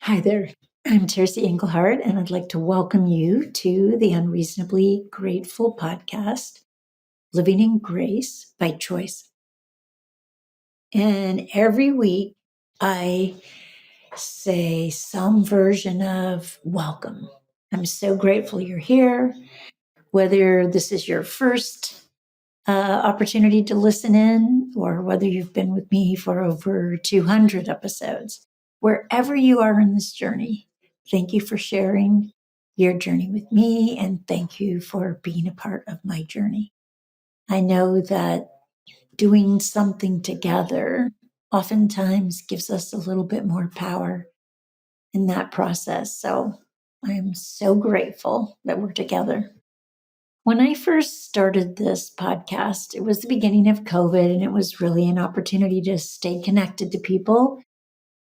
Hi there. I'm Terces and I'd like to welcome you to the Unreasonably Grateful podcast, Living in Grace by Choice. And every week I say some version of welcome. I'm so grateful you're here. Whether this is your first opportunity to listen in, or whether you've been with me for over 200 episodes, wherever you are in this journey, thank you for sharing your journey with me, and thank you for being a part of my journey. I know that doing something together oftentimes gives us a little bit more power in that process. So I am so grateful that we're together. When I first started this podcast, it was the beginning of COVID, and it was really an opportunity to stay connected to people.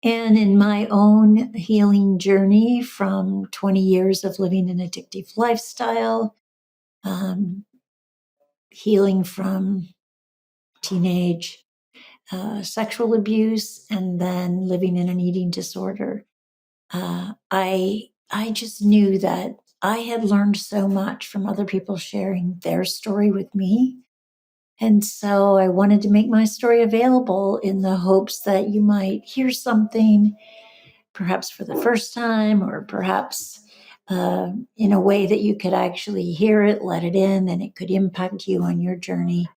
And in my own healing journey from 20 years of living an addictive lifestyle, um, healing from teenage sexual abuse, and then living in an eating disorder, I just knew that I had learned so much from other people sharing their story with me. And so I wanted to make my story available in the hopes that you might hear something, perhaps for the first time, or perhaps in a way that you could actually hear it, let it in, and it could impact you on your journey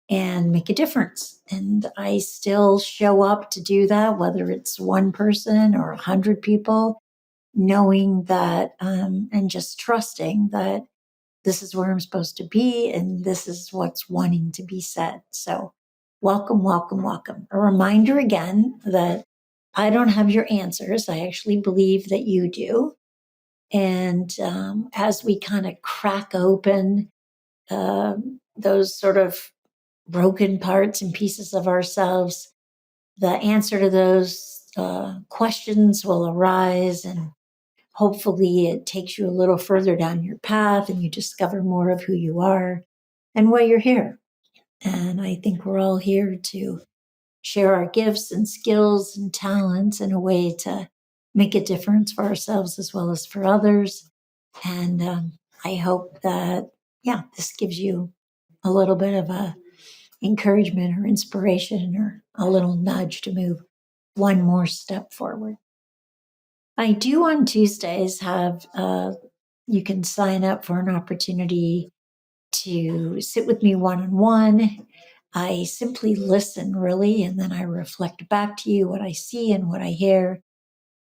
and make a difference. And I still show up to do that, whether it's one person or 100 people, knowing that and just trusting that this is where I'm supposed to be, and this is what's wanting to be said. So, welcome, welcome, welcome. A reminder again that I don't have your answers. I actually believe that you do. And as we kind of crack open those sort of broken parts and pieces of ourselves, the answer to those questions will arise, and hopefully it takes you a little further down your path and you discover more of who you are and why you're here. And I think we're all here to share our gifts and skills and talents in a way to make a difference for ourselves as well as for others. And I hope that, this gives you a little bit of a encouragement or inspiration or a little nudge to move one more step forward. I do on Tuesdays have, you can sign up for an opportunity to sit with me one on one. I simply listen, really, and then I reflect back to you what I see and what I hear.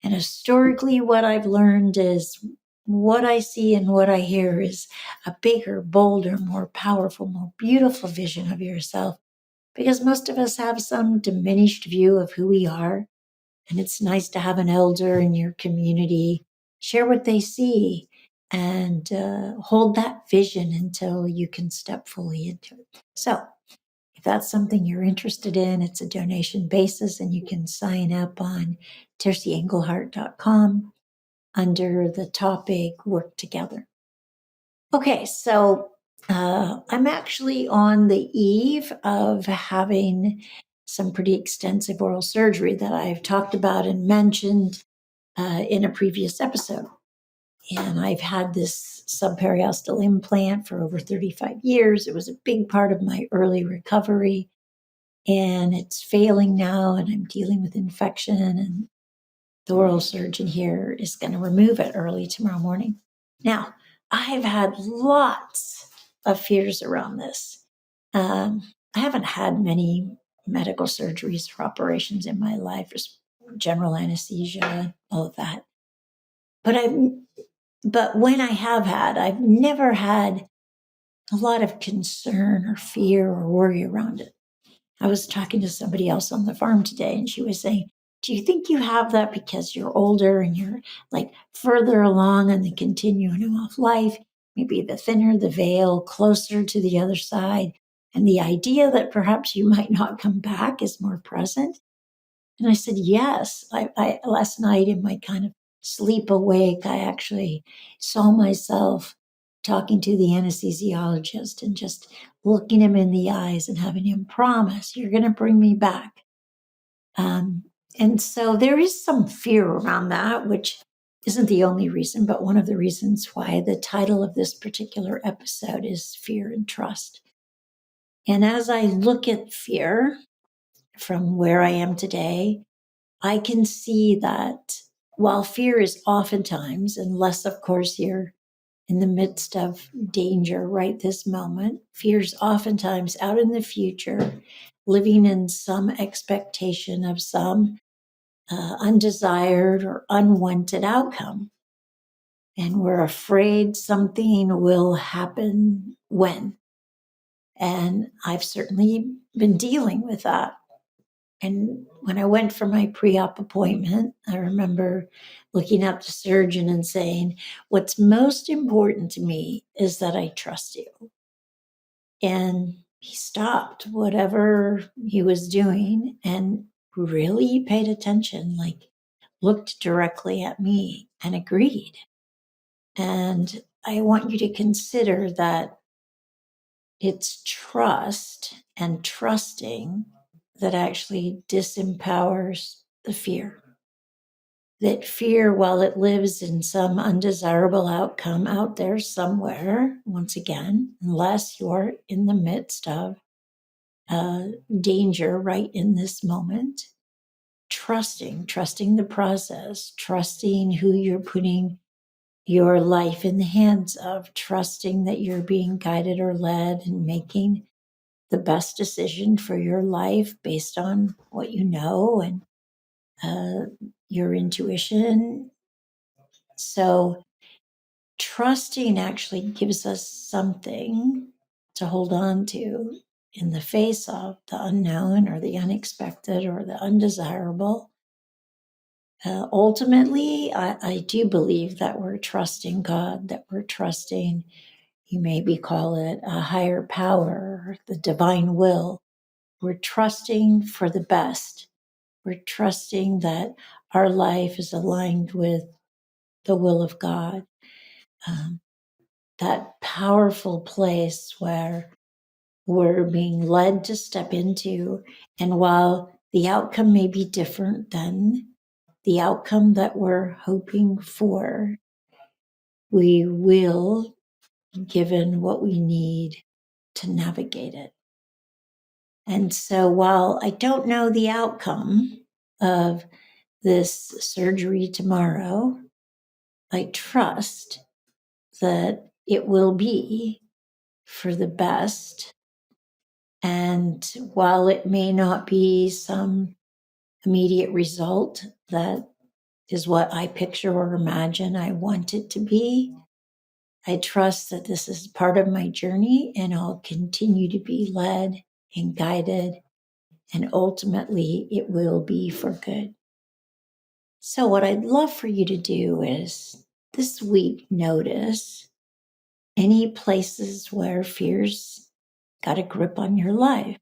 And historically, what I've learned is what I see and what I hear is a bigger, bolder, more powerful, more beautiful vision of yourself. Because most of us have some diminished view of who we are. And it's nice to have an elder in your community share what they see and hold that vision until you can step fully into it. So, if that's something you're interested in, it's a donation basis, and you can sign up on terceenglehart.com under the topic Work Together. Okay, so I'm actually on the eve of having some pretty extensive oral surgery that I've talked about and mentioned in a previous episode. And I've had this subperiosteal implant for over 35 years. It was a big part of my early recovery, and it's failing now, and I'm dealing with infection, and the oral surgeon here is going to remove it early tomorrow morning. Now, I've had lots of fears around this. I haven't had many medical surgeries or operations in my life, just general anesthesia, all of that. But when I have had, I've never had a lot of concern or fear or worry around it. I was talking to somebody else on the farm today, and she was saying, do you think you have that because you're older and you're like further along on the continuum of life? Maybe the thinner the veil, closer to the other side. And the idea that perhaps you might not come back is more present. And I said, yes. I last night in my kind of sleep awake, I actually saw myself talking to the anesthesiologist and just looking him in the eyes and having him promise, you're going to bring me back. And so there is some fear around that, which isn't the only reason, but one of the reasons why the title of this particular episode is Fear and Trust. And as I look at fear from where I am today, I can see that while fear is oftentimes, unless of course you're in the midst of danger right this moment, fear's oftentimes out in the future, living in some expectation of some undesired or unwanted outcome. And we're afraid something will happen when. And I've certainly been dealing with that. And when I went for my pre op appointment, I remember looking at the surgeon and saying, "What's most important to me is that I trust you." And he stopped whatever he was doing and really paid attention, like looked directly at me and agreed. And I want you to consider that it's trust and trusting that actually disempowers the fear. That fear, while it lives in some undesirable outcome out there somewhere, once again, unless you're in the midst of danger right in this moment, trusting the process, trusting who you're putting your life in the hands of, trusting that you're being guided or led and making the best decision for your life based on what you know and your intuition. So, trusting actually gives us something to hold on to in the face of the unknown or the unexpected or the undesirable. Ultimately, I do believe that we're trusting God, that we're trusting, you maybe call it a higher power, the divine will. We're trusting for the best. We're trusting that our life is aligned with the will of God. Um, that powerful place where we're being led to step into. And while the outcome may be different than the outcome that we're hoping for, we will be given what we need to navigate it. And so while I don't know the outcome of this surgery tomorrow, I trust that it will be for the best. And while it may not be some immediate result that is what I picture or imagine I want it to be, I trust that this is part of my journey and I'll continue to be led and guided, and ultimately it will be for good. So, what I'd love for you to do is this week notice any places where fear's got a grip on your life,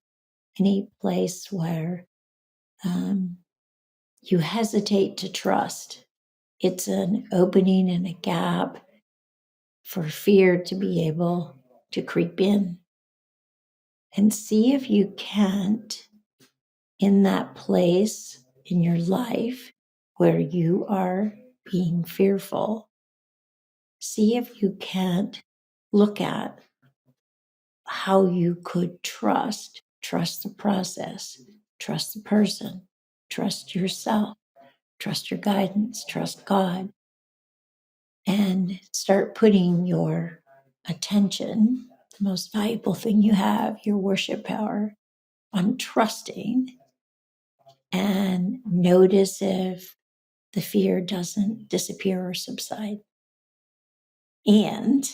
any place where you hesitate to trust. It's an opening and a gap for fear to be able to creep in. And see if you can't, in that place in your life where you are being fearful, see if you can't look at how you could trust the process, trust the person, trust yourself, trust your guidance, trust God, and start putting your attention, the most valuable thing you have, your worship power, on trusting, and notice if the fear doesn't disappear or subside. And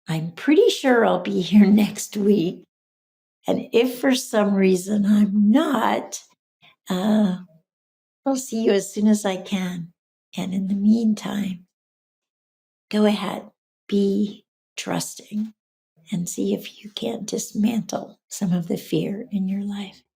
I'm pretty sure I'll be here next week. And if for some reason I'm not, I'll see you as soon as I can. And in the meantime, go ahead, be trusting and see if you can't dismantle some of the fear in your life.